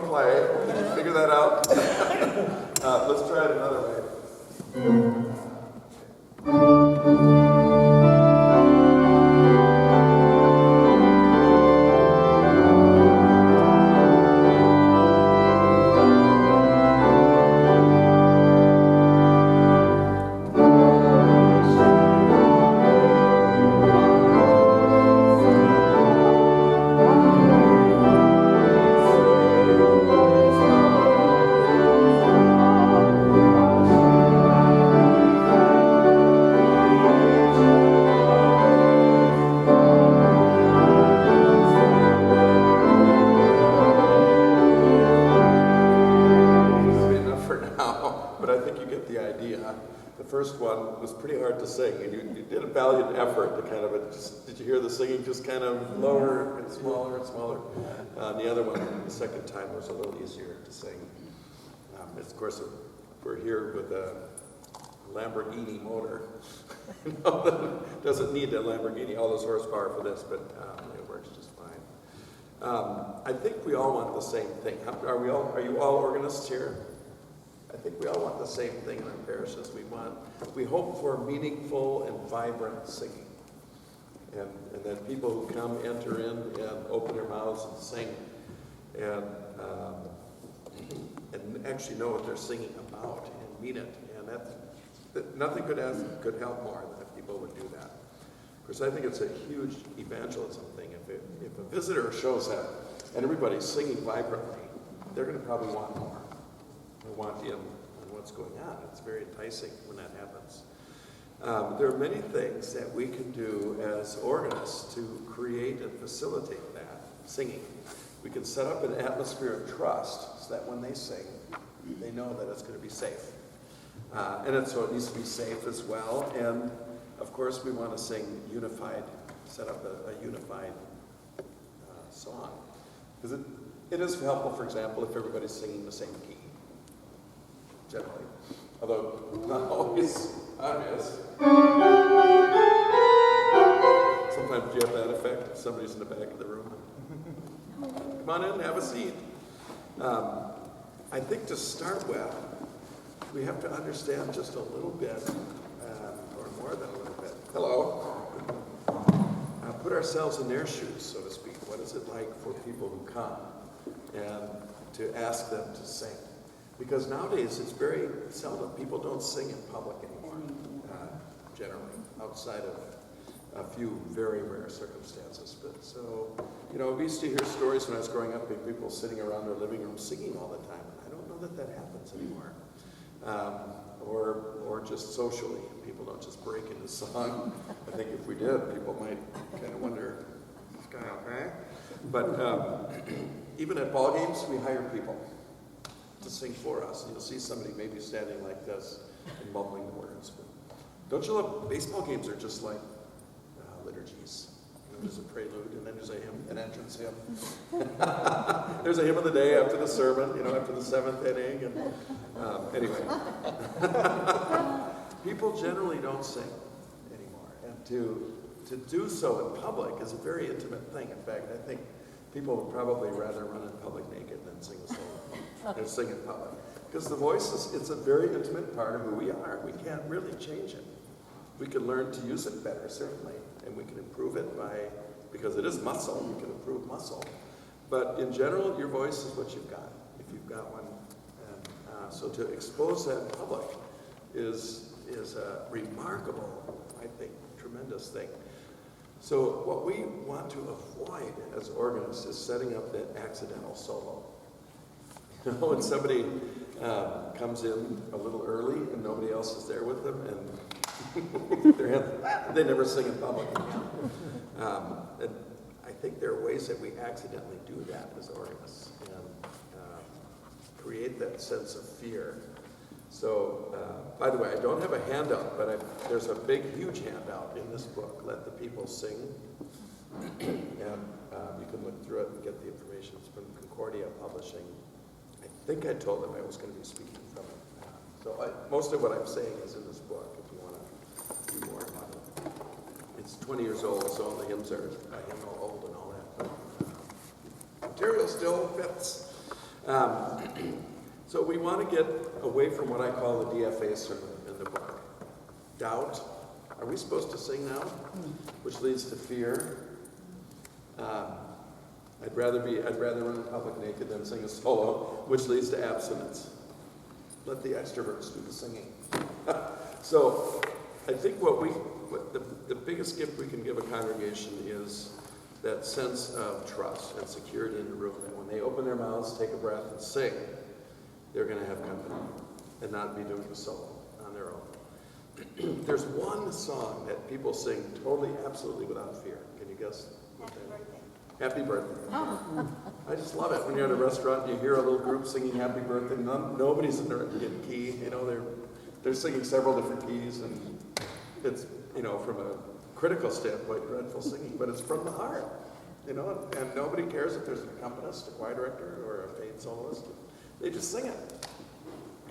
don't play. Did you figure that out? Let's try it another way. Singing just kind of lower and smaller and smaller. The other one, the second time, was a little easier to sing. Of course, we're here with a Lamborghini motor. Doesn't need a Lamborghini, all those horsepower for this, but it works just fine. I think we all want the same thing. Are you all organists here? I think we all want the same thing in our parishes. We hope for meaningful and vibrant singing. And that people who come enter in and open their mouths and sing and actually know what they're singing about and mean it. And nothing could help more than if people would do that. Of course, I think it's a huge evangelism thing. If a visitor shows up and everybody's singing vibrantly, they're going to probably want more. They want in on what's going on. It's very enticing when that happens. There are many things that we can do as organists to create and facilitate that singing. We can set up an atmosphere of trust so that when they sing, they know that it's going to be safe. So it needs to be safe as well. And of course, we want to set up a unified song. Because it is helpful, for example, if everybody's singing the same key, generally. Although not always obvious. Sometimes you have that effect if somebody's in the back of the room. Come on in, have a seat. I think to start with, we have to understand just a little bit, or more than a little bit. Hello. Put ourselves in their shoes, so to speak. What is it like for people who come and to ask them to sing? Because nowadays it's very seldom. People don't sing in public anymore, generally, outside of a few very rare circumstances. But so, we used to hear stories when I was growing up of people sitting around their living room singing all the time. And I don't know that happens anymore. Or just socially. People don't just break into song. I think if we did, people might kind of wonder, this guy okay? But even at ball games, we hire people to sing for us. And you'll see somebody maybe standing like this and mumbling the words. But don't you love, baseball games are just like liturgies. There's a prelude, and then there's a hymn, an entrance hymn. There's a hymn of the day after the sermon, after the seventh inning. And anyway, people generally don't sing anymore, and to do so in public is a very intimate thing. In fact, I think people would probably rather run in public naked than sing a solo, than sing in public, because the voice it's a very intimate part of who we are. We can't really change it. We can learn to use it better, certainly. And we can improve it because it is muscle, you can improve muscle. But in general, your voice is what you've got, if you've got one. And so to expose that in public is a remarkable, I think, tremendous thing. So what we want to avoid as organists is setting up that accidental solo. When somebody comes in a little early and nobody else is there with them, and they never sing in public. And I think there are ways that we accidentally do that as organists and create that sense of fear. So, by the way, I don't have a handout, but there's a big, huge handout in this book, Let the People Sing. And you can look through it and get the information. It's from Concordia Publishing. I think I told them I was going to be speaking from it. So most of what I'm saying is in this book, if you want to do more about it. It's 20 years old, so the hymns are old and all that. But material still fits. So we want to get away from what I call the DFA sermon in the book. Doubt. Are we supposed to sing now? Which leads to fear. I'd rather run in public naked than sing a solo, which leads to abstinence. Let the extroverts do the singing. So I think the biggest gift we can give a congregation is that sense of trust and security in the room, that when they open their mouths, take a breath, and sing, they're going to have company and not be doing a solo on their own. There's one song that people sing totally, absolutely without fear. Can you guess? Happy birthday. Oh. I just love it when you're at a restaurant and you hear a little group singing happy birthday. Nobody's in their key. They're singing several different keys, and it's, from a critical standpoint, dreadful singing, but it's from the heart, and nobody cares if there's an accompanist, a choir director, or a paid soloist. They just sing it.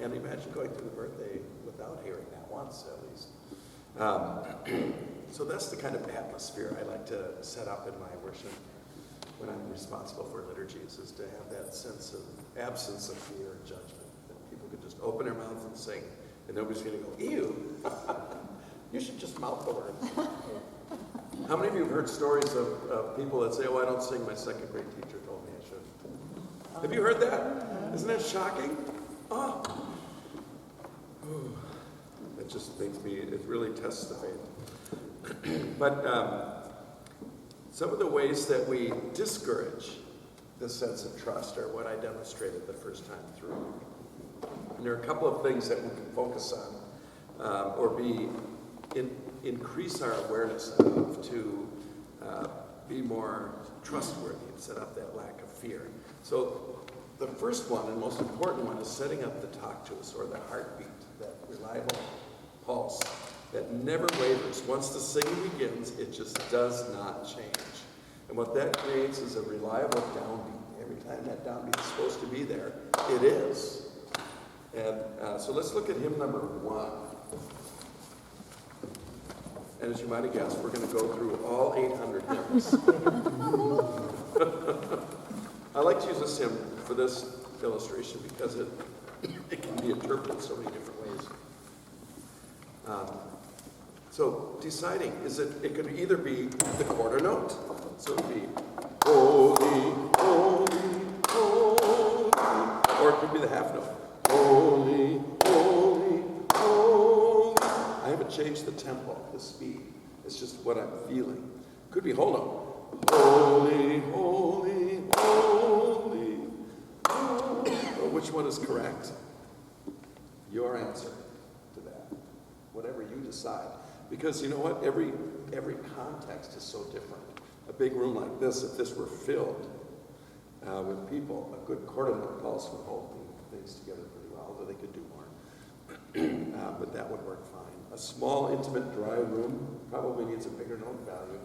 And imagine going through the birthday without hearing that once, at least. So that's the kind of atmosphere I like to set up in my worship when I'm responsible for liturgies, is to have that sense of absence of fear and judgment, that people can just open their mouths and sing, and nobody's going to go, ew, you should just mouth the words. How many of you have heard stories of people that say, oh, I don't sing, my second grade teacher told me I should? Have you heard that? Isn't that shocking? Oh. It just makes me, it really tests the faith. But some of the ways that we discourage this sense of trust are what I demonstrated the first time through. And there are a couple of things that we can focus on or increase our awareness of to be more trustworthy and set up that lack of fear. So the first one and most important one is setting up the talk to us, or the heartbeat, that reliable pulse that never wavers. Once the singing begins, it just does not change. And what that creates is a reliable downbeat. Every time that downbeat is supposed to be there, it is. And so let's look at hymn number 1. And as you might have guessed, we're going to go through all 800 hymns. I like to use this hymn for this illustration because it can be interpreted so many different ways. So deciding, it could either be the quarter note, so it would be holy, holy, holy, or it could be the half note, holy, holy, holy. I haven't changed the tempo, the speed. It's just what I'm feeling. It could be whole note, holy, holy, holy, holy. Well, which one is correct? Your answer to that, whatever you decide. Because you know what? Every context is so different. A big room like this, if this were filled with people, a good quarter note pulse would hold things together pretty well, although they could do more. But that would work fine. A small, intimate, dry room probably needs a bigger note value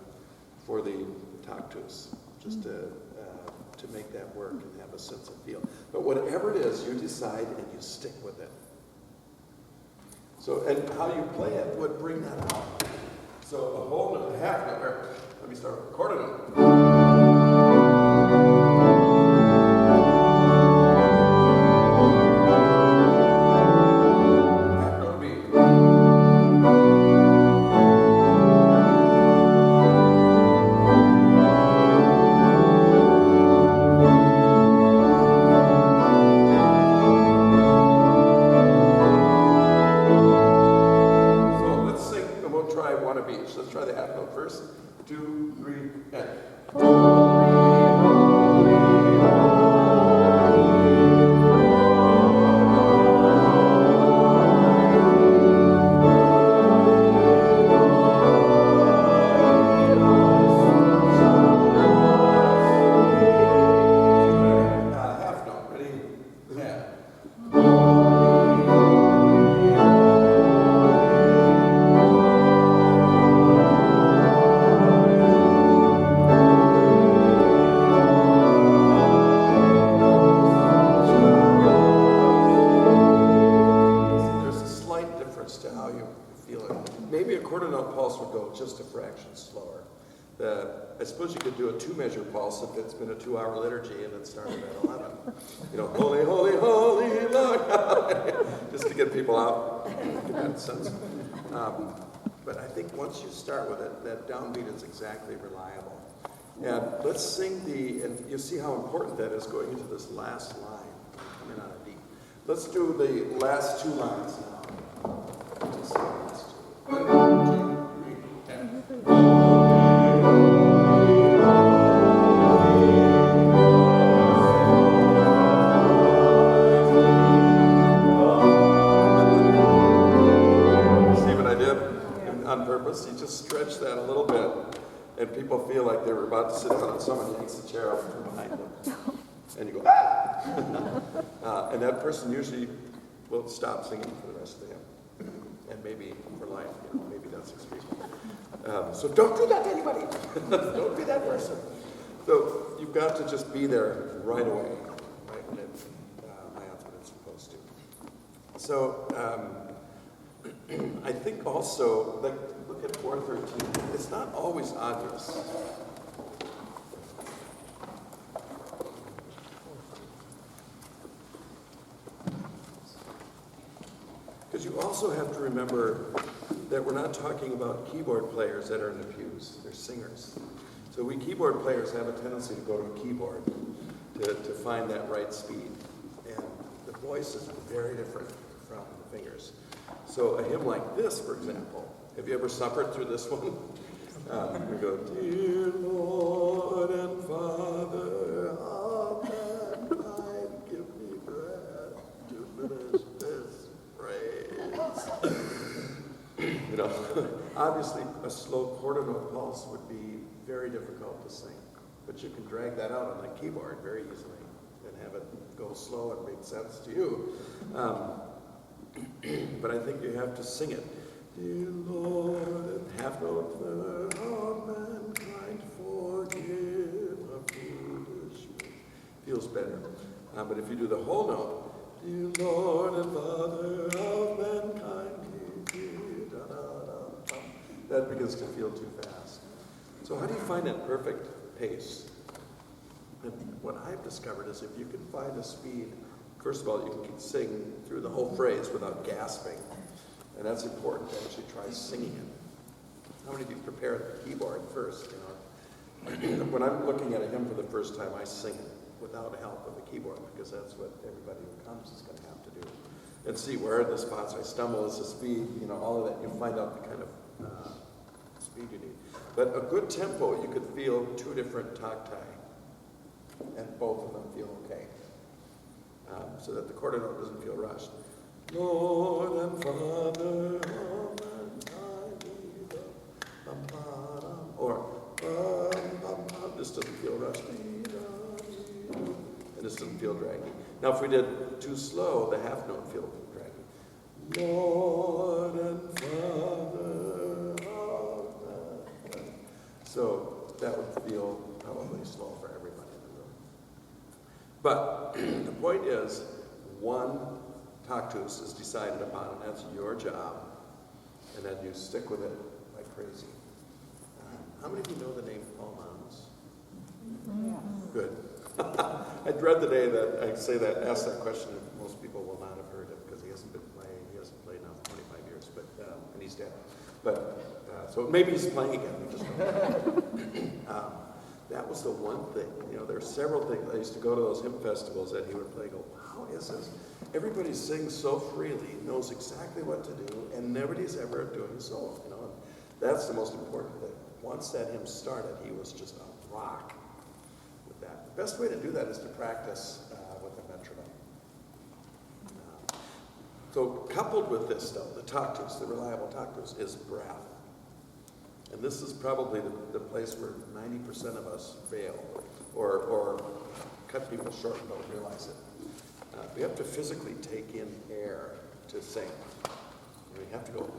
for the tactus, just to make that work and have a sense of feel. But whatever it is, you decide and you stick with it. So, and how you play it would bring that out. So a whole note, a half note, or let me start with a quarter note. Let's try the half note first. 2, 3, and. Half note. Ready? Yeah. To how you feel it. Maybe a quarter note pulse would go just a fraction slower. I suppose you could do a 2-measure pulse if it's been a 2-hour liturgy and it started at 11. Holy, holy, holy Lord. Just to get people out, get that sense. But I think once you start with it, that downbeat is exactly reliable. And let's sing and you see how important that is going into this last line, coming out of D. Let's do the last 2 lines now. Just the last 2. 1, 2, 3, 10. On purpose, you just stretch that a little bit, and people feel like they were about to sit down, and someone yanks the chair out from behind them, and you go, ah! And that person usually will stop singing for the rest of the hymn, and maybe for life, maybe that's extreme. So don't do that to anybody. Don't be that person. So you've got to just be there right away, right when it lands when it's supposed to. So. I think also, look at 413. It's not always obvious. Because you also have to remember that we're not talking about keyboard players that are in the pews. They're singers. So we keyboard players have a tendency to go to a keyboard to find that right speed. And the voice is very different from the fingers. So a hymn like this, for example, have you ever suffered through this one? We go, dear Lord and Father of mankind, give me breath to finish this praise. Obviously a slow quarter note pulse would be very difficult to sing, but you can drag that out on the keyboard very easily and have it go slow and make sense to you. But I think you have to sing it. Dear Lord, and half note of mankind, forgive a foolish man. Feels better. But if you do the whole note, dear Lord and Father of mankind, that begins to feel too fast. So how do you find that perfect pace? And what I've discovered is if you can find a speed. First of all, you can sing through the whole phrase without gasping. And that's important to actually try singing it. How many of you prepare the keyboard first? When I'm looking at a hymn for the first time, I sing it without the help of the keyboard because that's what everybody who comes is going to have to do. And see where are the spots I stumble, is the speed, all of that. You find out the kind of speed you need. But a good tempo, you could feel 2 different tacti, and both of them feel okay. So that the quarter note doesn't feel rushed. Lord and Father of mankind, or this doesn't feel rushed, and this doesn't feel draggy. Now, if we did too slow, the half note feel draggy. Lord and Father of mankind. So that would feel probably slow for everybody. But the point is, one tactus is decided upon, and that's your job. And then you stick with it like crazy. How many of you know the name Paul Mounds? Yeah. Good. I dread the day that I ask that question, and most people will not have heard it because he hasn't been playing. He hasn't played now for 25 years, and he's dead. But so maybe he's playing again. We just don't know. That was the one thing. There are several things. I used to go to those hymn festivals that he would play. Go, how is this? Everybody sings so freely, knows exactly what to do, and nobody's ever doing a solo. That's the most important thing. Once that hymn started, he was just a rock with that. The best way to do that is to practice with a metronome. So coupled with this, though, the tactus, the reliable tactus, is breath. And this is probably the place where 90% of us fail or cut people short and don't realize it. We have to physically take in air to sing. We have to go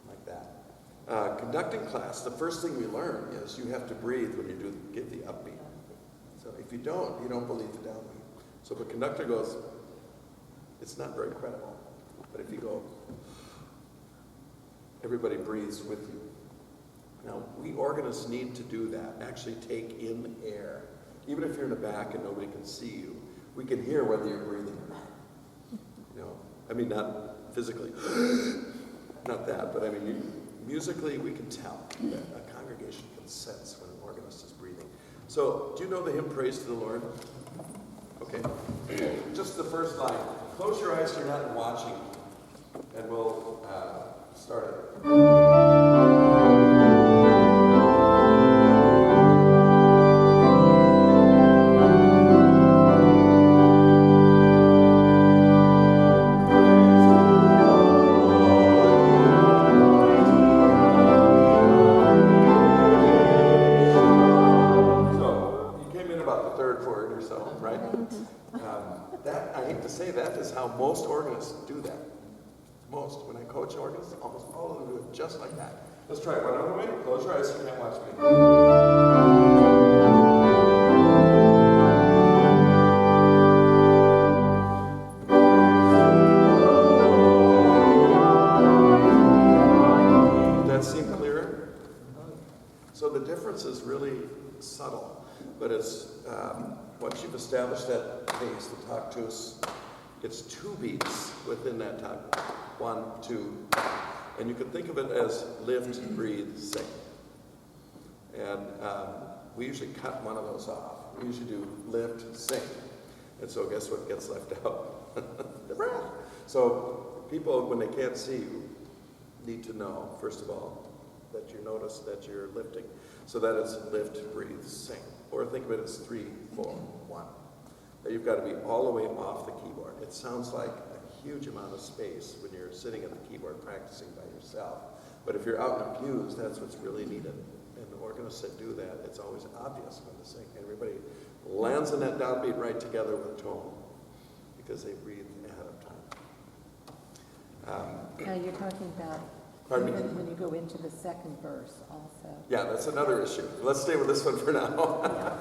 like that. Conducting class, the first thing we learn is you have to breathe when you get the upbeat. So if you don't believe the downbeat. So if a conductor goes, it's not very credible. But if you go, everybody breathes with you. Now, we organists need to do that, actually take in air. Even if you're in the back and nobody can see you, we can hear whether you're breathing or not. You know, I mean, not physically, not that, but I mean, musically, we can tell that a congregation can sense when an organist is breathing. So, do you know the hymn Praise to the Lord? Okay. Just the first line. Close your eyes so you're not watching, and we'll start it. That is how most organists do that. Most. When I coach organists, almost all of them do it just like that. Let's try it one other way. Close your eyes so you can't watch me. Does that seem clearer? So the difference is really subtle, but it's once you've established that pace, the tactus, it's 2 beats within that time. 1, 2, and you can think of it as lift, breathe, sing. And we usually cut one of those off. We usually do lift, sing. And so guess what gets left out? The breath. So people, when they can't see you, need to know, first of all, that you notice that you're lifting. So that is lift, breathe, sing. Or think of it as 3, 4, 1. You've got to be all the way off the keyboard. It sounds like a huge amount of space when you're sitting at the keyboard practicing by yourself. But if you're out in the pews, that's what's really needed. And the organists that do that, it's always obvious when they sing. Everybody lands in that downbeat right together with tone because they breathe ahead of time. Now you're talking about when you go into the second verse also. Yeah, that's another issue. Let's stay with this one for now.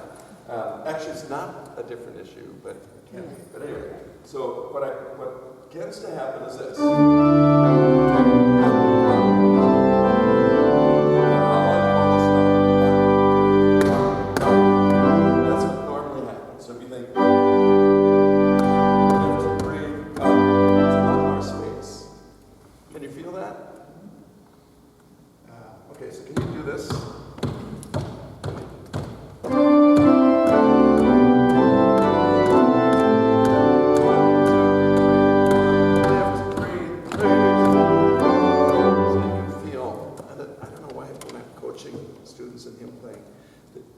Actually, it's not a different issue, but it can be. But anyway, so what tends to happen is this. That's what normally happens. So if you think, lift, breathe, up, it's a lot more space. Can you feel that? Okay, so can you do this?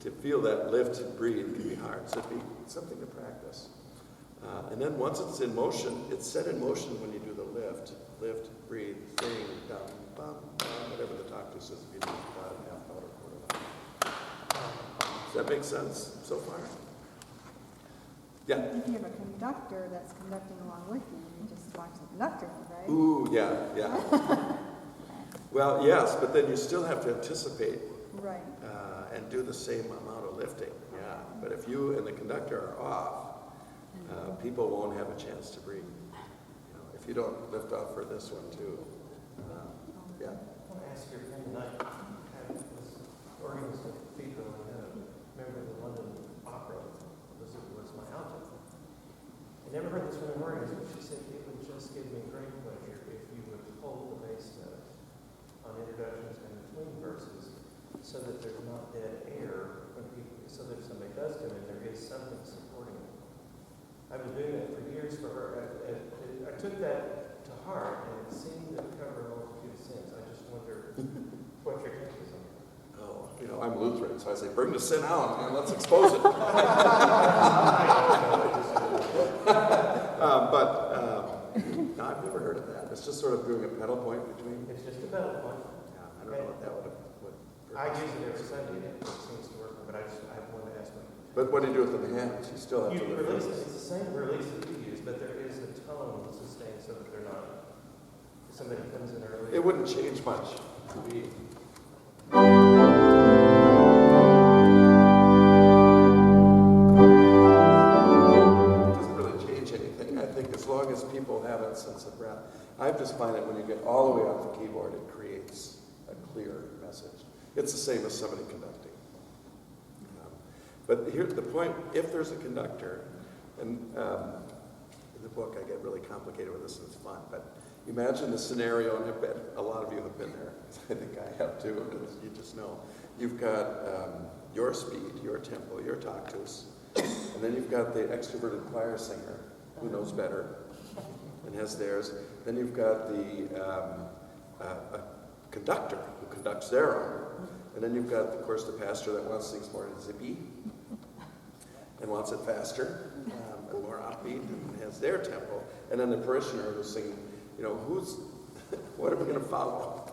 To feel that lift and breathe can be hard, so it'd be something to practice. And then once it's in motion, it's set in motion when you do the lift, breathe, sing, dum, bum, bum, whatever the tactus is, if you do bottom half note or quarter note. Does that make sense so far? Yeah? If you have a conductor that's conducting along with you, you just watch the conductor, right? Ooh, yeah. Well, yes, but then you still have to anticipate. Right. And do the same amount of lifting, yeah. But if you and the conductor are off, people won't have a chance to breathe. You know, if you don't lift off for this one too. Yeah. I want to ask your opinion tonight. I was organist at the cathedral and had a member of the London Opera was my alto. I never heard this from an organist, but she said it would just give me great pleasure if you would hold the bass note on introductions and between verses, so that there's not dead air when people, so that if somebody does come in, there is something supporting it. I've been doing that for years for her. I took that to heart, and it seemed to cover a multitude of sins. I just wonder what your take is on that. Oh, you know, I'm Lutheran, so I say, bring the sin out and let's expose it. No, I've never heard of that. It's just sort of doing a pedal point between. It's just a pedal point. Yeah, I don't know what that would have. I use it every Sunday, and it seems to work, but I wanted to ask you. But what do you do with the hands? You still have to lift release them. it. It's the same release that you use, but there is a tone sustained so that they're not. If somebody comes in early. It wouldn't change much to me. It doesn't really change anything. I think as long as people have that sense of breath. I just find that when you get all the way off the keyboard, it creates a clear message. It's the same as somebody conducting. But here's the point, if there's a conductor, and in the book I get really complicated with this and it's fun, but imagine the scenario, and I bet a lot of you have been there. I think I have too, because you just know. You've got your speed, your tempo, your tactus, and then you've got the extroverted choir singer who knows better and has theirs. Then you've got the conductor who conducts their own. And then you've got, of course, the pastor that wants things more zippy and wants it faster and more upbeat and has their tempo. And then the parishioner who's singing, what are we going to follow?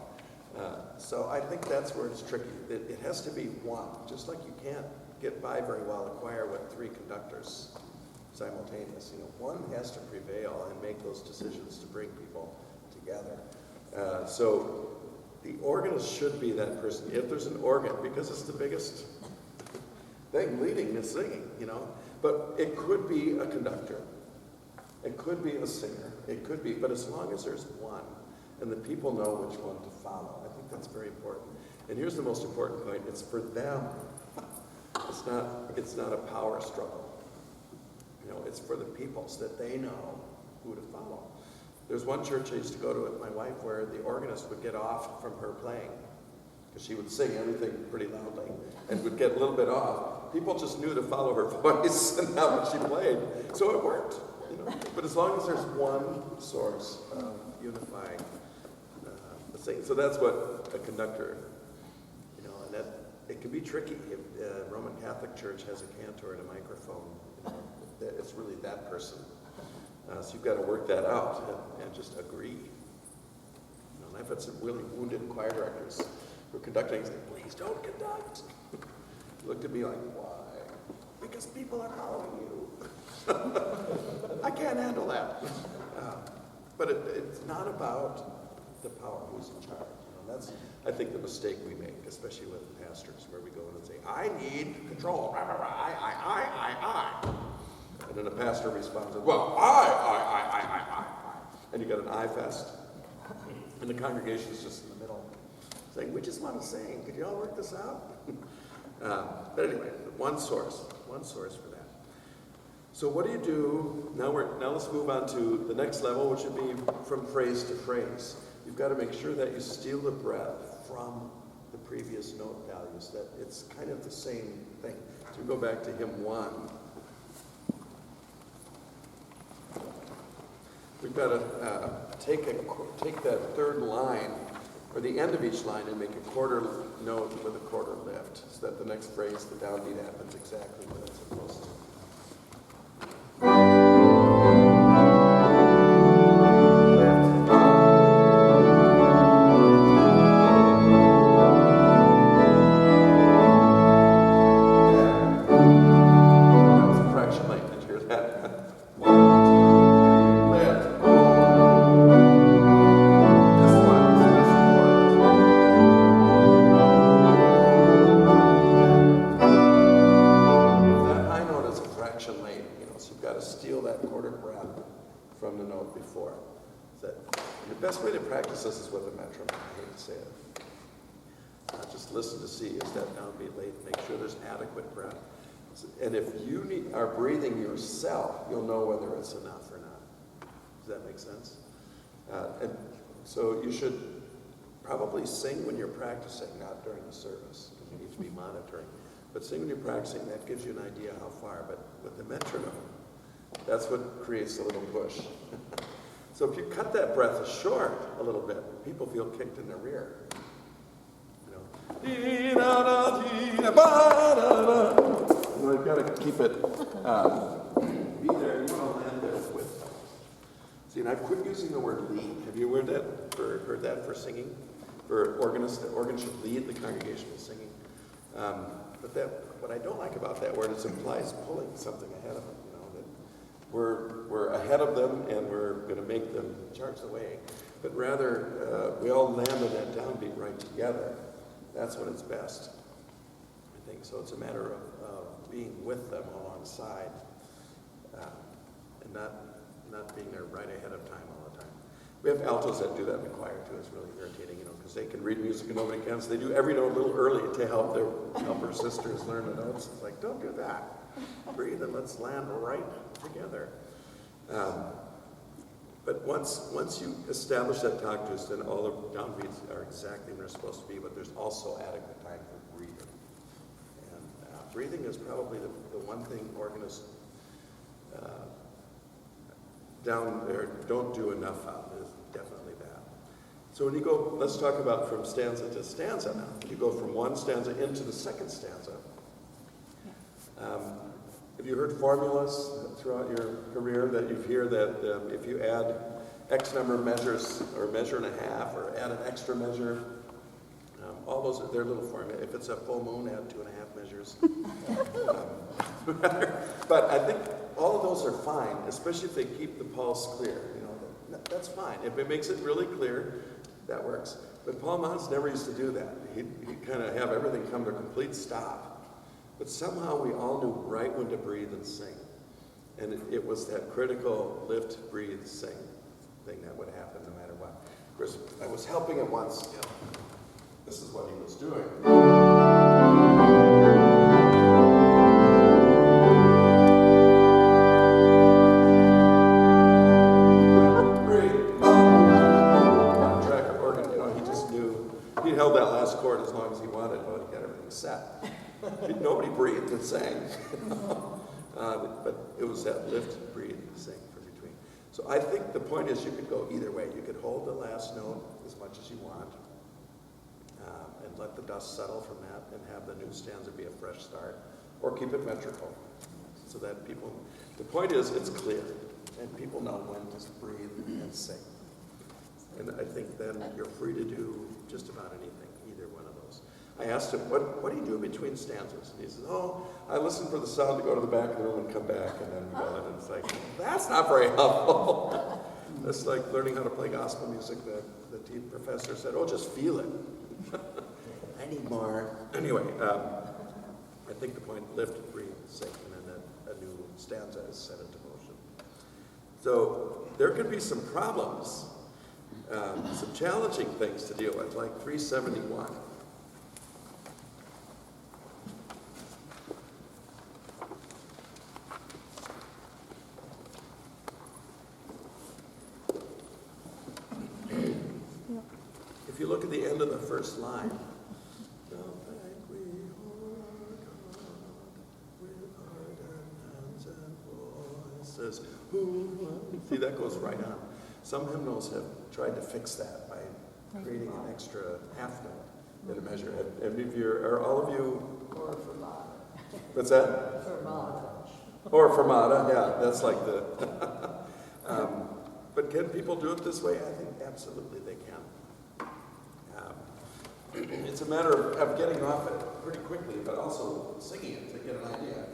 So I think that's where it's tricky. It has to be one, just like you can't get by very well a choir with 3 conductors simultaneous. One has to prevail and make those decisions to bring people together. So the organist should be that person, if there's an organ, because it's the biggest thing, leading and singing, But it could be a conductor. It could be a singer. It could be, but as long as there's one, and the people know which one to follow, I think that's very important. And here's the most important point, it's for them. It's not a power struggle. It's for the people so that they know who to follow. There's one church I used to go to with my wife where the organist would get off from her playing because she would sing everything pretty loudly and would get a little bit off. People just knew to follow her voice and not what she played. So it worked. But as long as there's one source of unifying the singing. So that's what a conductor, and that it can be tricky. If a Roman Catholic church has a cantor and a microphone, it's really that person. So you've got to work that out and just agree. And I've had some really wounded choir directors who are conducting and say, please don't conduct. Looked at me like, why? Because people are following you. I can't handle that. But it's not about the power who's in charge. That's, I think, the mistake we make, especially with pastors, where we go in and say, I need control. I. And then the pastor responds, well, I. And you got an I fest. And the congregation is just in the middle, saying, we just want to sing. Could you all work this out? But anyway, one source for that. So what do you do? Now let's move on to the next level, which would be from phrase to phrase. You've got to make sure that you steal the breath from the previous note values, that it's kind of the same thing. So we go back to hymn 1. We've got to take that third line, or the end of each line, and make a quarter note with a quarter lift, so that the next phrase, the downbeat, happens exactly where it's supposed to. This is with a metronome, I hate to say it. Just listen to see, is that downbeat late? Make sure there's adequate breath. And if you are breathing yourself, you'll know whether it's enough or not. Does that make sense? And so you should probably sing when you're practicing, not during the service, because you need to be monitoring. But sing when you're practicing, that gives you an idea how far. But with the metronome, that's what creates a little push. So if you cut that breath short a little bit, people feel kicked in the rear. You've got to keep it, be there. You want to land there with. See, and I've quit using the word lead. Have you heard that for singing? For organists, the organ should lead the congregational singing. But what I don't like about that word is it implies pulling something ahead of them. We're ahead of them and we're going to make them charge the way. But rather, we all land on that downbeat right together. That's when it's best, I think. So it's a matter of being with them alongside and not being there right ahead of time all the time. We have altos that do that in the choir too. It's really irritating, because they can read music and nobody can. So they do every note a little early to help her sisters learn the notes. It's like, don't do that. Breathe and let's land right together. But once you establish that tactus, then all the downbeats are exactly where they're supposed to be, but there's also adequate time for breathing. And breathing is probably the one thing organists down there don't do enough of, is definitely that. So when you go, let's talk about from stanza to stanza now. You go from one stanza into the second stanza. Have you heard formulas throughout your career that you hear that if you add X number of measures, or a measure and a half, or add an extra measure, all those are their little formula. If it's a full moon, add 2.5 measures. But I think all of those are fine, especially if they keep the pulse clear. That's fine. If it makes it really clear, that works. But Paul Mons never used to do that. He'd kind of have everything come to a complete stop. But somehow we all knew right when to breathe and sing. And it was that critical lift, breathe, sing thing that would happen no matter what. Of course, I was helping him once. This is what he was doing. He held that last chord as long as he wanted, but he got everything set. Nobody breathed and sang. But it was that lift, breathe, sing for between. So I think the point is you could go either way. You could hold the last note as much as you want and let the dust settle from that and have the new stanza be a fresh start, or keep it metrical so that people, the point is it's clear and people know when to breathe and sing. And I think then you're free to do just about anything, either one of those. I asked him, what do you do between stanzas? And he says, I listen for the sound to go to the back of the room and come back, and then we go in. And it's like, that's not very helpful. That's like learning how to play gospel music. The professor said, just feel it. I need more. Anyway, I think the point, lift, breathe, sing, and then a new stanza is set into motion. So there could be some problems. Some challenging things to deal with, like 371. If you look at the end of the first line, says, see, that goes right on. Some hymnals have tried to fix that by creating an extra half note in a measure. Are all of you? Or fermata. What's that? Fermata. Or fermata, yeah, that's like the. But can people do it this way? I think absolutely they can. It's a matter of getting off it pretty quickly, but also singing it to get an idea.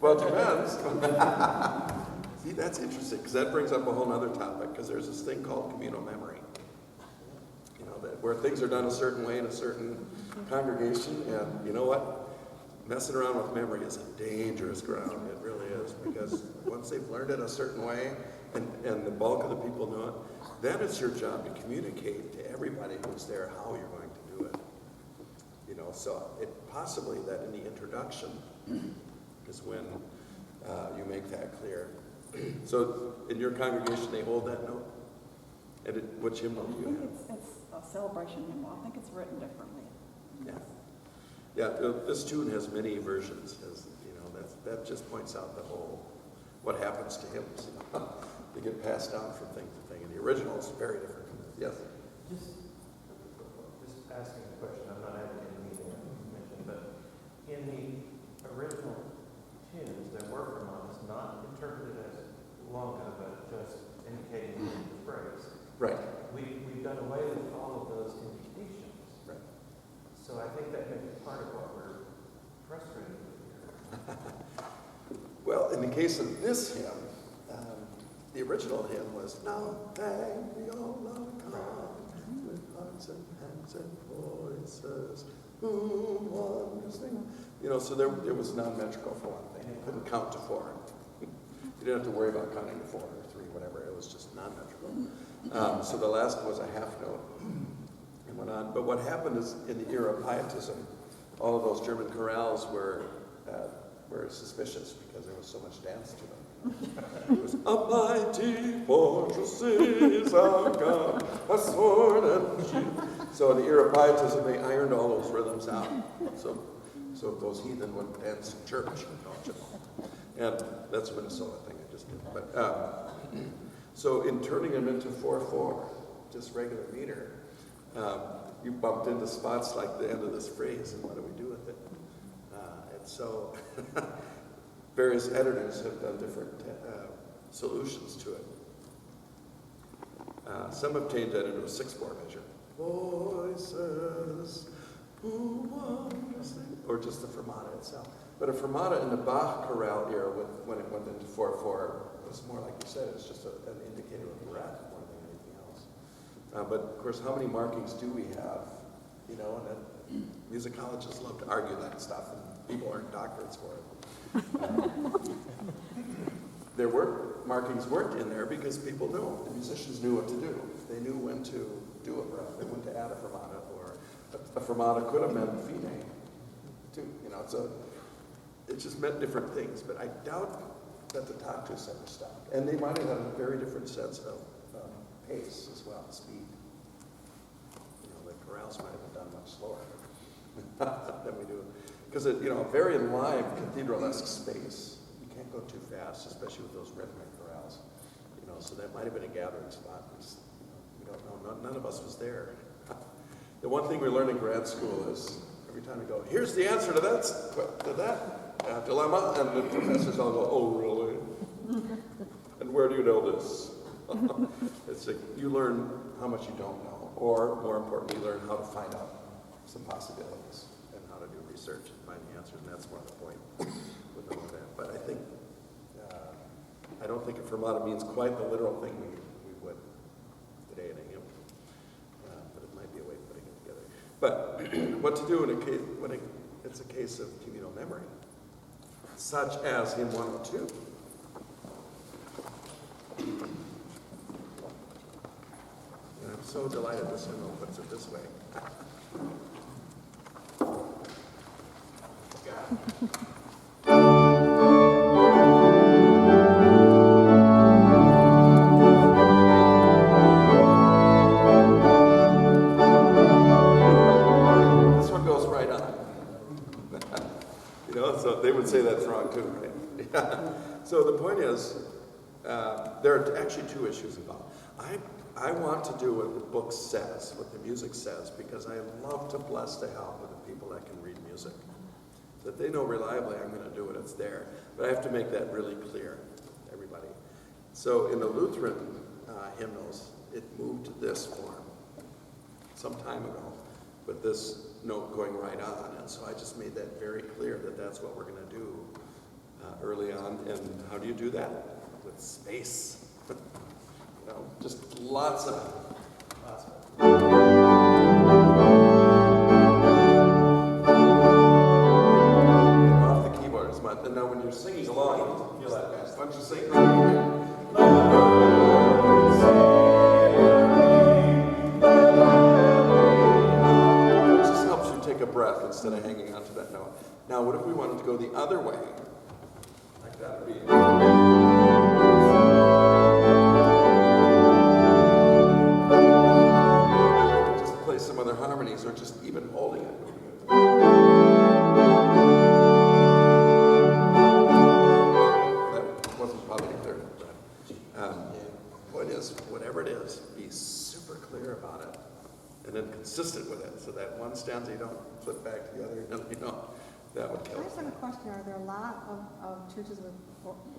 Well, it depends. See, that's interesting, because that brings up a whole other topic, because there's this thing called communal memory. Where things are done a certain way in a certain congregation, and you know what? Messing around with memory is a dangerous ground. It really is, because once they've learned it a certain way, and the bulk of the people know it, then it's your job to communicate to everybody who's there how you're going to do it. So it possibly that in the introduction is when you make that clear. So in your congregation, they hold that note? And which hymnal do you have? It's a celebration hymnal. I think it's written differently. Yeah, this tune has many versions. That just points out the whole, what happens to hymns. They get passed down from thing to thing. And the original is very different. Yes? Just asking a question. I'm not advocating anything you mentioned, but in the original tunes, there were fermatas not interpreted as longa, but just indicating the phrase. Right. We've done away with all of those indications. Right. So I think that may be part of what we're frustrated with here. Well, in the case of this hymn, the original hymn was, now thank the all of God, with hearts and hands and voices, who wonders thing. So there was non-metrical for one thing. You couldn't count to 4. You didn't have to worry about counting to 4 or 3, whatever. It was just non-metrical. So the last was a half note and went on. But what happened is, in the era of pietism, all of those German chorales were suspicious because there was so much dance to them. It was, a mighty fortress is our God, a sword and shield. So in the era of pietism, they ironed all those rhythms out. So those heathen would dance in church. And that's a Minnesota thing I just did. But so in turning them into 4/4, just regular meter, you bumped into spots like the end of this phrase, and what do we do with it? And so various editors have done different solutions to it. Some have changed that into a 6/4 measure. Voices, who wonders thing, or just the fermata itself. But a fermata in the Bach chorale era, when it went into 4/4, was more like you said, it's just an indicator of breath more than anything else. But of course, how many markings do we have? And then musicologists love to argue that stuff, and people earn doctorates for it. There were markings weren't in there because people knew. The musicians knew what to do. They knew when to do a breath and when to add a fermata, or a fermata could have meant fine, too. It just meant different things. But I doubt that the tactus ever stopped, and they might have had a very different sense of pace as well, speed. The chorales might have been done much slower than we do. Because a very live cathedral-esque space, you can't go too fast, especially with those rhythmic chorales. So that might have been a gathering spot. We don't know. None of us was there. The one thing we learn in grad school is every time we go, here's the answer to that dilemma, and the professors all go, oh, really? And where do you know this? It's like you learn how much you don't know, or more importantly, you learn how to find out some possibilities and how to do research and find the answers, and that's more the point with all of that. But I don't think a fermata means quite the literal thing we would today in a hymn, but it might be a way of putting it together. But what to do when it's a case of communal memory, such as hymn 102. And I'm so delighted this hymn puts it this way. This one goes right on. So they would say that's wrong too, right? Yeah. So the point is, there are actually 2 issues involved. I want to do what the book says, what the music says, because I love to bless the help of the people that can read music. So that they know reliably I'm going to do it, it's there. But I have to make that really clear to everybody. So in the Lutheran hymnals, it moved to this form some time ago, but this note going right on. And so I just made that very clear that that's what we're going to do early on. And how do you do that? With space. Just lots of it. Off the keyboard is much. And now when you're singing along, you feel that fast. Why don't you sing? It just helps you take a breath instead of hanging on to that note. Now, what if we wanted to go the other way? Like that would be. Some other harmonies, or just even holding it. That wasn't probably clear. Point is, whatever it is, be super clear about it, and then consistent with it, so that one stanza you don't flip back to the other, that would kill I just have a question. Are there a lot of churches with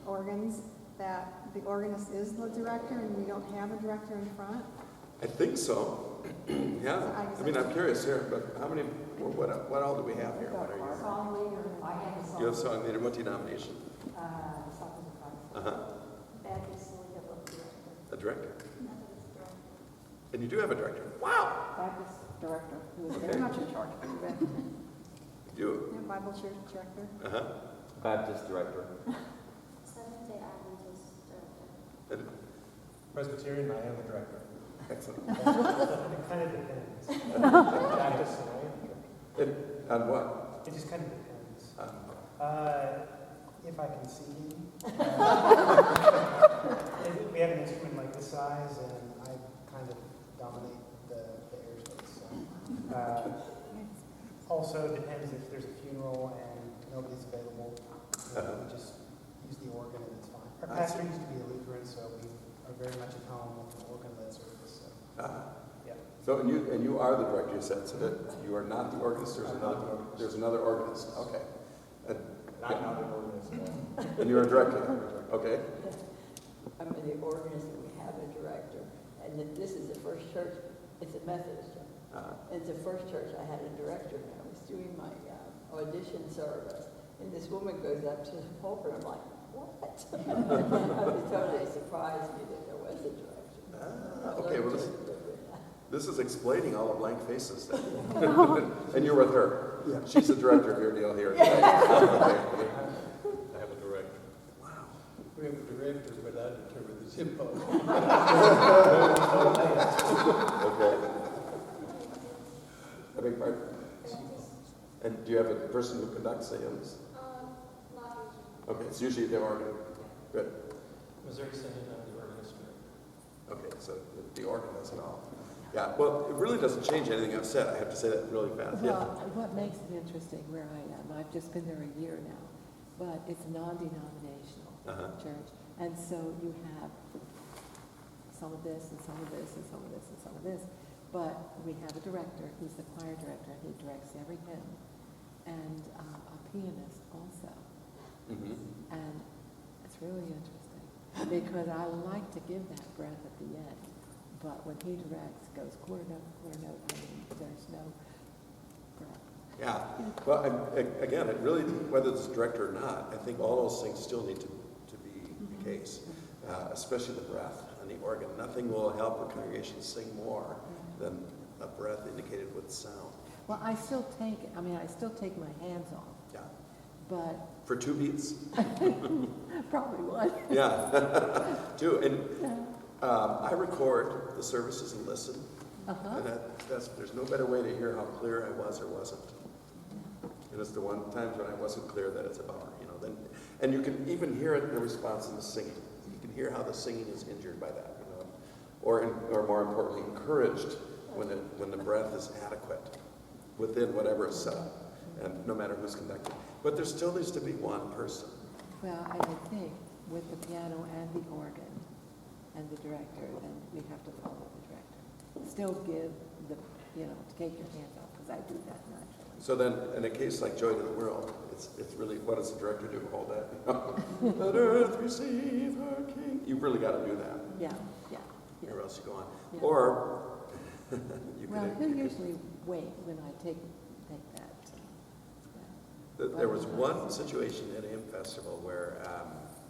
organs that the organist is the director and we don't have a director in front? I think so. Yeah. I mean, I'm curious here, but how many? What all do we have here? What are you? Song leader. I have a song. You have song leader. What denomination? Something like Uh-huh. Baptist leader. director? And you do have a director. Wow! Baptist director, who is Okay. very much in charge. You Yeah, Bible church director. do. Uh-huh. Baptist director. Seventh-day Adventist director. And- Presbyterian, I am the director. Excellent. It kind of depends. Baptist, and I am the director. On what? It just kind of depends. If I can see him. We have an instrument like this size, and I kind of dominate the airspace. So. Also depends if there's a funeral and nobody's available. We just use the organ and it's fine. Our I pastor used to be a Lutheran, so we are very much at home with an organ-led service. So, yeah. So, and you are the director, you said, so that you are not the organist, there's another organist, okay. And, I'm not an organist at all. and you're a director, okay? I'm the organist and we have a director. And this is the first church, it's a Methodist church. It's the first church I had a director and I was doing my audition service. And this woman goes up to the pulpit and I'm like, what? I was totally surprised me that there was a director. Okay, well, this is explaining all the blank faces. And you're with her. Yeah. She's the director of your deal here. Okay. I have a director. Wow. We have a director, but I determine the tempo. Okay. I beg your pardon? And do you have a person who conducts the hymns? Not usually. Okay, it's usually the organ. Good. Missouri Synod, I'm the organist director. Okay, so the organ does it all. Yeah, well, it really doesn't change anything I've said. I have to say that really fast. Well, what makes it interesting where I am, I've just been there a year now, but it's a non-denominational church. And so you have some of this and some of this and some of this and some of this. But we have a director, who's the choir director, and he directs every hymn. And a pianist also. And it's really interesting because I like to give that breath at the end. But when he directs, goes quarter note, I mean, there's no breath. Yeah. Well, again, it really, whether it's director or not, I think all those things still need to be the case, especially the breath and the organ. Nothing will help a congregation sing more than a breath indicated with sound. Well, I still take my hands off, Yeah. but For 2 beats? probably one. Yeah. 2. And I record the services and listen. And there's no better way to hear how clear I was or wasn't. And it's the one times when I wasn't clear that it's a bummer, then, and you can even hear it in the response in the singing. You can hear how the singing is injured by that, or more importantly, encouraged when the breath is adequate within whatever is set up, and no matter who's conducting. But there still needs to be one person. Well, I would think with the piano and the organ and the director, then we have to follow the director. Still give take your hands off, because I do that naturally. So then, in a case like Joy to the World, it's really, what does the director do? Hold that. Let earth receive her King. You've really got to do that. Yeah. Or else you go on. Yeah. Or He'll usually wait when I take that. There was one situation at a hymn festival where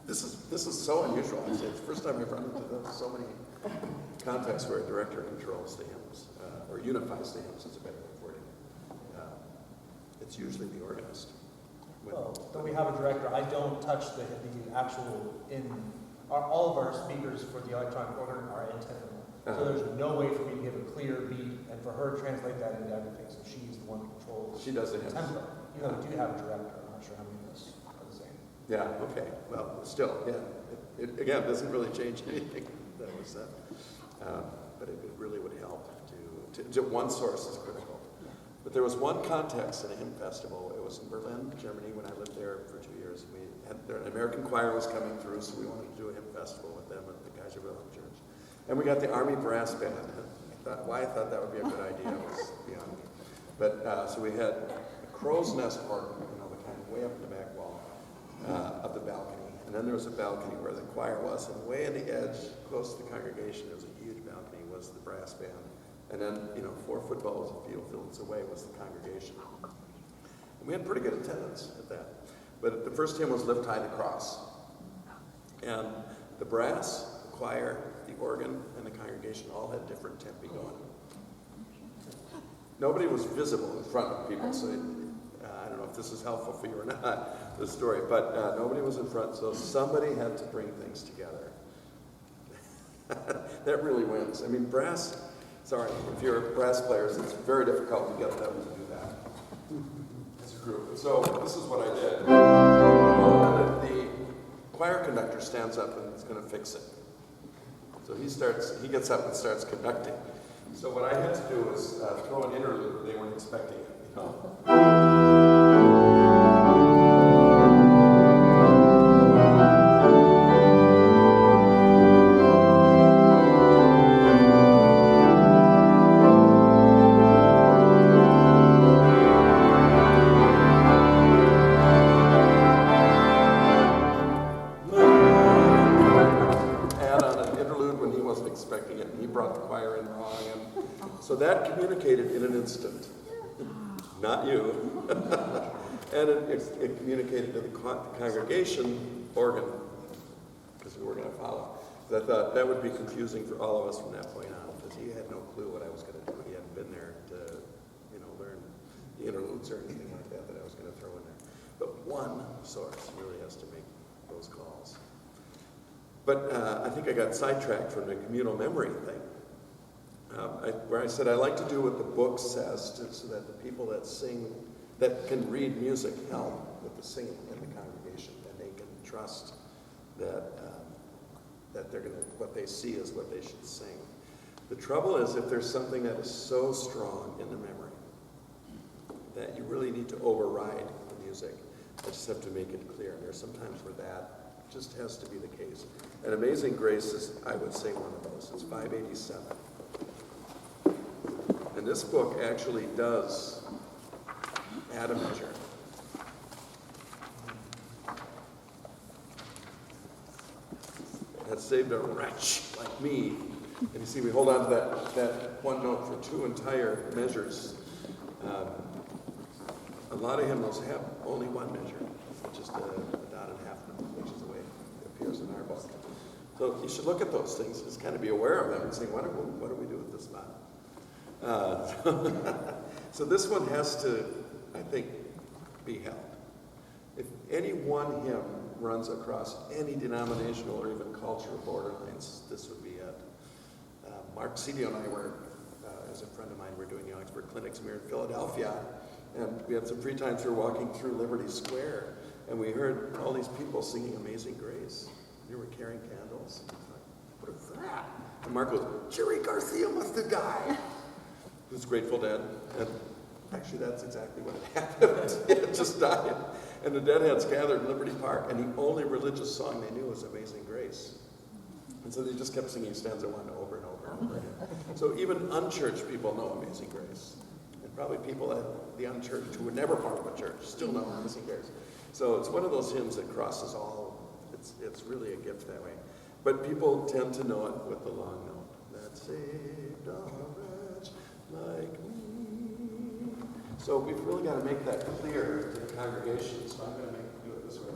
this is so unusual. It's the first time I've run into so many contexts where a director controls the hymns or unifies the hymns. Is a better way of wording it. It's usually the organist. Well, when we have a director, I don't touch the actual all of our speakers for the electronic organ are intentional. So there's no way for me to give a clear beat and for her to translate that into everything. So she's the one who controls She does the hymns. tempo. You know, we do have a director. I'm not sure how many of us are the same. Yeah. Okay. Well, still, yeah. It again doesn't really change anything that was said, but it really would help to one source is critical. But there was one context at a hymn festival. It was in Berlin, Germany, when I lived there for 2 years. An American choir was coming through, so we wanted to do a hymn festival with them at the Kaiserwilhelm Church. And we got the Army Brass Band. Why I thought that would be a good idea was beyond me. But so we had a crow's nest organ, the kind of way up in the back wall of the balcony. And then there was a balcony where the choir was, and way in the edge, close to the congregation, there was a huge balcony, was the brass band. And then, 4 footballs of fields away was the congregation. And we had pretty good attendance at that. But the first hymn was Lift High the Cross. And the brass, the choir, the organ, and the congregation all had different tempi going. Nobody was visible in front of people, so I don't know if this is helpful for you or not, this story, but nobody was in front, so somebody had to bring things together. That really wins. I mean, brass, sorry, if you're brass players, it's very difficult to get them to do that as a group. So this is what I did. The choir conductor stands up and is going to fix it. So he gets up and starts conducting. So what I had to do was throw an interlude. They weren't expecting it, you know. Expecting it, and he brought the choir in wrong, and so that communicated in an instant. Not you. And it communicated to the congregation organ, because we were going to follow. But I thought that would be confusing for all of us from that point on, because he had no clue what I was going to do. He hadn't been there to, learn the interludes or anything like that I was going to throw in there. But one source really has to make those calls. But I think I got sidetracked from the communal memory thing, where I said I like to do what the book says so that the people that sing, that can read music, help with the singing in the congregation, and they can trust that they're going to, what they see is what they should sing. The trouble is if there's something that is so strong in the memory that you really need to override the music, I just have to make it clear. And there's sometimes where that just has to be the case. And Amazing Grace is, I would say, one of those. It's 587. And this book actually does add a measure. It has saved a wretch like me. And you see, we hold on to that one note for two entire measures. A lot of hymnals have only one measure, just a dot and a half note, which is the way it appears in our book. So you should look at those things, just kind of be aware of them and say, what do we do with this spot? So this one has to, I think, be held. If any one hymn runs across any denominational or even cultural borderlines, this would be it. Mark Cedio and I were, as a friend of mine, we're doing Youngsburg clinics, and we were in Philadelphia, and we had some free time, so we were walking through Liberty Square, and we heard all these people singing Amazing Grace. They were carrying candles. What is that? And Mark goes, Jerry Garcia must have died. He was Grateful Dead. And actually, that's exactly what had happened. He had just died. And the Deadheads gathered in Liberty Park, and the only religious song they knew was Amazing Grace. And so they just kept singing stanza one over and over and over again. So even unchurched people know Amazing Grace. And probably people at the unchurched who were never part of a church still know Amazing Grace. So it's one of those hymns that crosses all. It's really a gift that way. But people tend to know it with the long note. That saved a wretch like me. So we've really got to make that clear to the congregation. So I'm going to do it this way.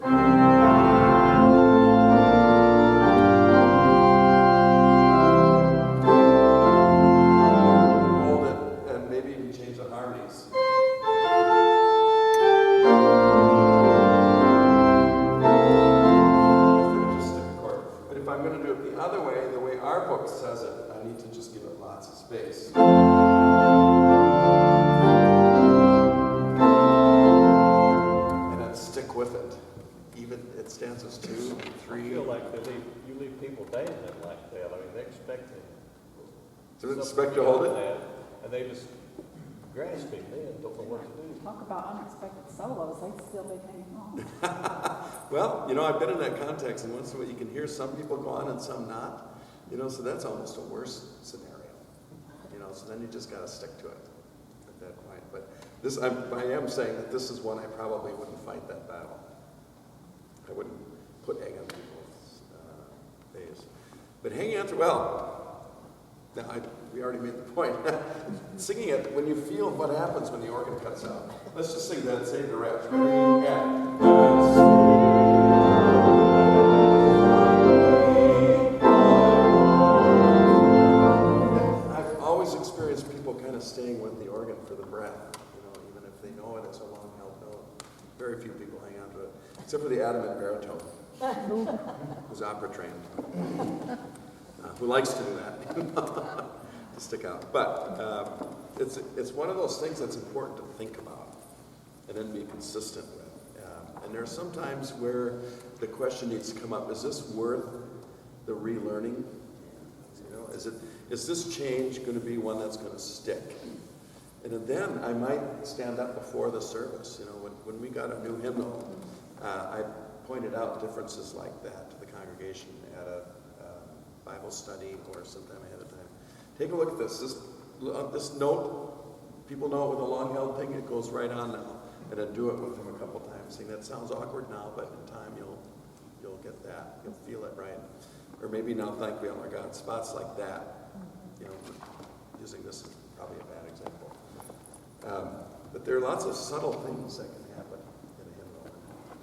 Space. And then stick with it. Even it stanzas 2, 3. I feel like you leave people dancing like that. I mean, they expect it. So they expect to hold it? And they just grasping then, don't know what to do. Talk about unexpected solos, they'd still be hanging on. Well, I've been in that context, and once in a while you can hear some people go on and some not. So that's almost a worse scenario. So then you just got to stick to it at that point. But this, I am saying that this is one I probably wouldn't fight that battle. I wouldn't put egg on people's face. But hanging on to, we already made the point. Singing it, when you feel what happens when the organ cuts out. Let's just sing that, save the rest. Yeah. very few people hang on to it, except for the adamant baritone, who's opera trained, who likes to do that, to stick out. But it's one of those things that's important to think about and then be consistent with. And there are some times where the question needs to come up, is this worth the relearning? You know, is this change going to be one that's going to stick? And then I might stand up before the service. You know, when we got a new hymnal, I pointed out differences like that to the congregation at a Bible study or sometime ahead of time. Take a look at this. This note, people know it with a long-held thing, it goes right on now. And then do it with them a couple times, saying that sounds awkward now, but in time you'll get that. You'll feel it right. Or maybe now thank we all our God. Spots like that, you know, using this is probably a bad example. But there are lots of subtle things that can happen in a hymnal.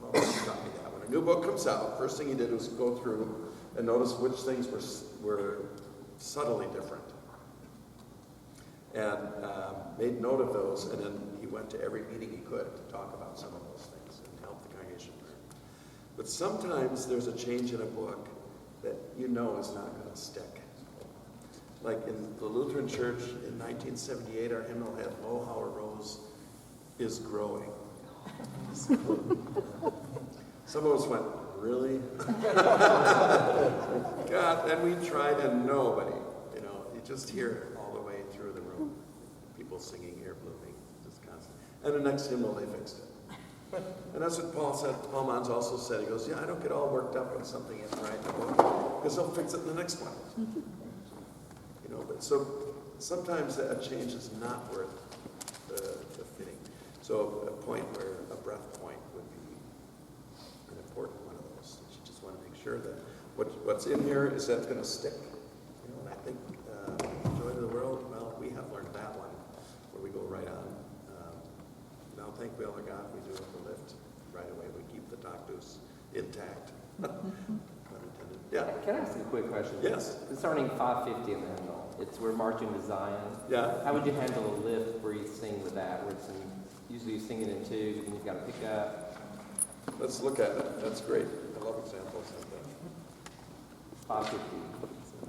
Well, taught me that. When a new book comes out, first thing he did was go through and notice which things were subtly different. And made note of those, and then he went to every meeting he could to talk about some of those things and help the congregation learn. But sometimes there's a change in a book that you know is not going to stick. Like in the Lutheran Church in 1978, our hymnal had "Lo, how a rose is growing." Some of us went, really? God, and we tried and nobody, you know, you just hear it all the way through the room. People singing, ear blooming, just constant. And the next hymnal, they fixed it. And that's what Paul said. Paul Mons also said, he goes, yeah, I don't get all worked up when something isn't right in the book, because they'll fix it in the next one. You know, but so sometimes a change is not worth the fitting. So a point where a breath point would be an important one of those. You just want to make sure that what's in here is that's going to stick. You know, and I think Joy to the World, well, we have learned that one where we go right on. Now thank we all our God, we do with the lift right away. We keep the Doctus intact. Unintended. Yeah. Can I ask you a quick question? Yes. Concerning 550 in the hymnal, we're marching to Zion. Yeah. How would you handle a lift where you sing with that? Where it's usually you sing it in twos, and you've got to pick up. Let's look at it. That's great. I love examples like that. 550.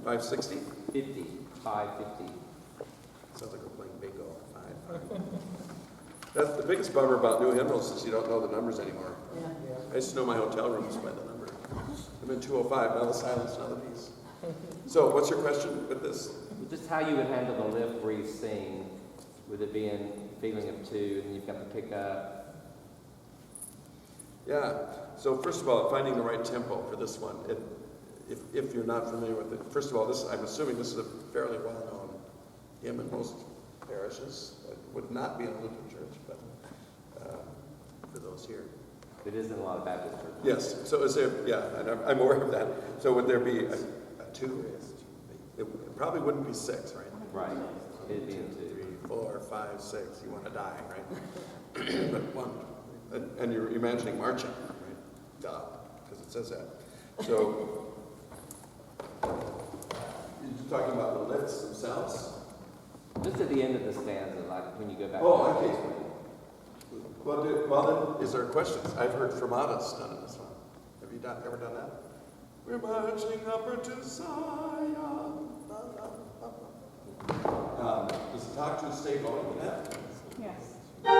560? 50. 550. Sounds like we're playing bingo at 5. That's the biggest bummer about new hymnals is you don't know the numbers anymore. Yeah. I used to know my hotel rooms by the number. I'm in 205, now the silence, now the peace. So what's your question with this? Just how you would handle the lift where you sing, with it being feeling of two, and you've got to pick up. Yeah, so first of all, finding the right tempo for this one. If you're not familiar with it, first of all, I'm assuming this is a fairly well-known hymn in most parishes. It would not be in a Lutheran church, but for those here. It is in a lot of Baptist churches. Yes, so is there, yeah, and I'm aware of that. So would there be a 2? It probably wouldn't be 6, right? Right. It'd be in 2. 3, 4, 5, 6. You want to die, right? But 1. And you're imagining marching, right? Duh, because it says that. So, you're talking about the lifts themselves? Just at the end of the stanza, like when you go back. Oh, okay. Well, then, is there questions? I've heard fermatas done in this one. Have you ever done that? We're marching upward to Zion. Does the talk to stay going with that? Yes. So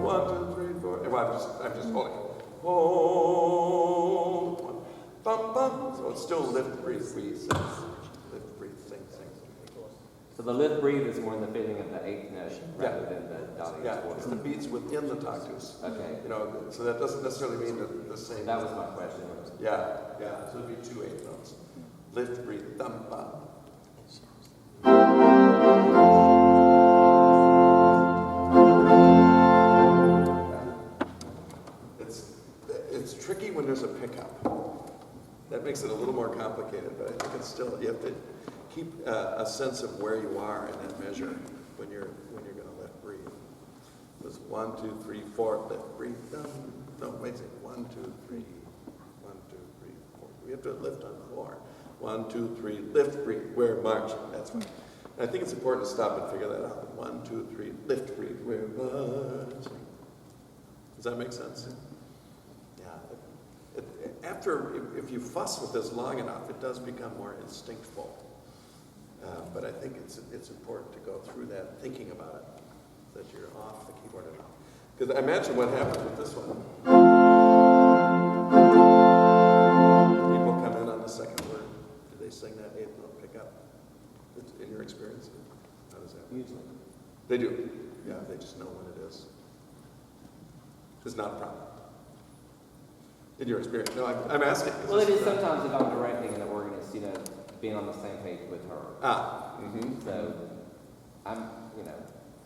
1, 2, 3, 4. Well, I'm just holding. Hold. 1. Bum, bum. So it's still lift, breathe, breathe. Lift, breathe, sing, sing. So the lift breathe is more in the feeling of the 8th note rather than the dotting Yeah, fourth. it's the beats within the tactus. Okay. You know, so that doesn't necessarily mean the same. That was my question. Yeah. So it'd be 2 8 notes. Lift, breathe, thumb, bum. It's tricky when there's a pickup. That makes it a little more complicated, but I think it's still, you have to keep a sense of where you are in that measure when you're going to lift, breathe. It was 1, 2, 3, 4, lift, breathe, thumb. No, wait a second. 1, 2, 3, 1, 2, 3, 4. We have to lift on the floor. 1, 2, 3, lift, breathe. We're marching. That's right. And I think it's important to stop and figure that out. 1, 2, 3, lift, breathe. We're marching. Does that make sense? Yeah. If you fuss with this long enough, it does become more instinctful. But I think it's important to go through that, thinking about it, that you're off the keyboard enough. Because I imagine what happens with this one. People come in on the second word. Do they sing that eighth note pickup? In your experience, how does that work? Usually. They do. Yeah, they just know when it is. It's not a problem. In your experience. No, I'm asking. Well, it is sometimes if I'm directing an organist, being on the same page with her. So I'm,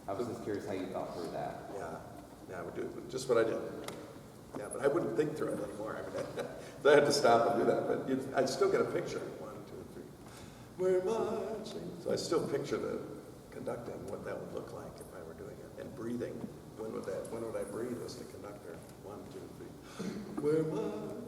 I was just curious how you thought through that. Yeah, I would do just what I did. Yeah, but I wouldn't think through it anymore. I had to stop and do that, but I'd still get a picture. 1, 2, 3. We're marching. So I still picture the conducting, what that would look like if I were doing it, and breathing. When would I breathe as the conductor? 1, 2, 3. We're marching.